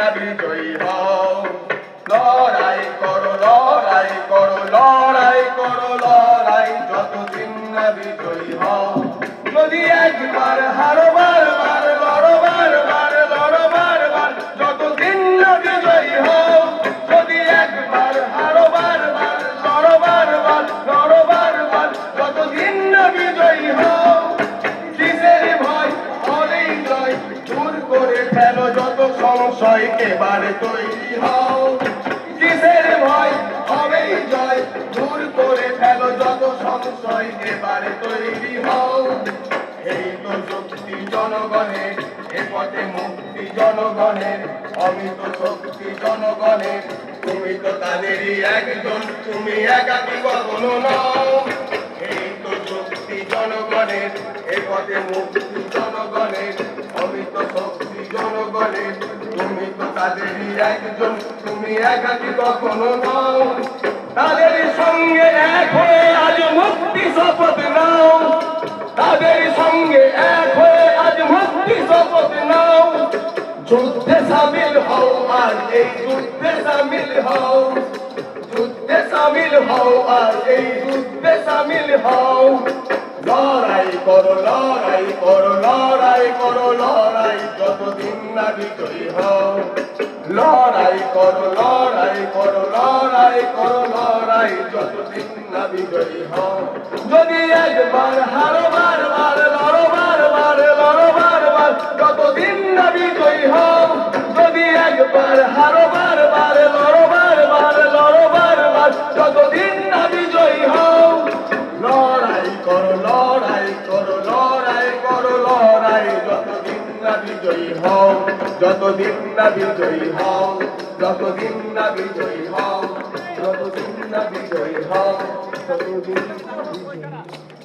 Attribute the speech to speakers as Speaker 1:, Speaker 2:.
Speaker 1: না বিজয়ী হও। লড়াই করো লড়াই করো লড়াই করো লড়াই, যতদিন না বিজয়ী হও। যদি একবার হারো বারবার লড়ো বারবার লড়ো বারবার, যতদিন না বিজয়ী হও। যদি একবার হারো বারবার লড়ো বারবার লড়ো বারবার, যতদিন না বিজয়ী হও। কিসের ভয় হলেই জয়, দূর করে ফেলো যত সংশয়, এবারে তৈরি হও। কিসের ভয় হবেই জয়, দূর করে ফেলো যত সংশয়, এবারে তৈরি হও। এই তো শক্তি জনগণের, এ পথে মুক্তি জনগণের, অমিত শক্তি জনগণের। তুমি তো তাদেরই একজন, তুমি একাকী কখনো নও। এই তো শক্তি জনগণের, এ পথে মুক্তি জনগণের, অমিত শক্তি জনগণের। তুমি তো তাদেরই একজন, তুমি একাকী কখনো নও। তাদের সঙ্গে এক হয়ে আজ মুক্তি শপথ নাও। তাদের সঙ্গে এক হয়ে আজ মুক্তি শপথ নাও। যুদ্ধে সামিল হও আর এই যুদ্ধে সামিল হও। যুদ্ধে সামিল হও আর এই যুদ্ধে সামিল হও। লড়াই করো লড়াই করো লড়াই করো লড়াই, যতদিন না বিজয়ী হও। লড়াই করো লড়াই করো লড়াই করো লড়াই, যতদিন না বিজয়ী হও। যদি একবার হারো বারবার লড়ো বারবার লড়ো বারবার, যতদিন না বিজয়ী হও। যদি একবার হারো বারবার লড়ো বারবার লড়ো বারবার, যতদিন না বিজয়ী হও। লড়াই করো লড়াই করো লড়াই করো লড়াই, যতদিন না বিজয়ী হও। যতদিন না বিজয়ী হও, যতদিন না বিজয়ী হও, যতদিন না বিজয়ী হও, ততদিন না বিজয়ী হও।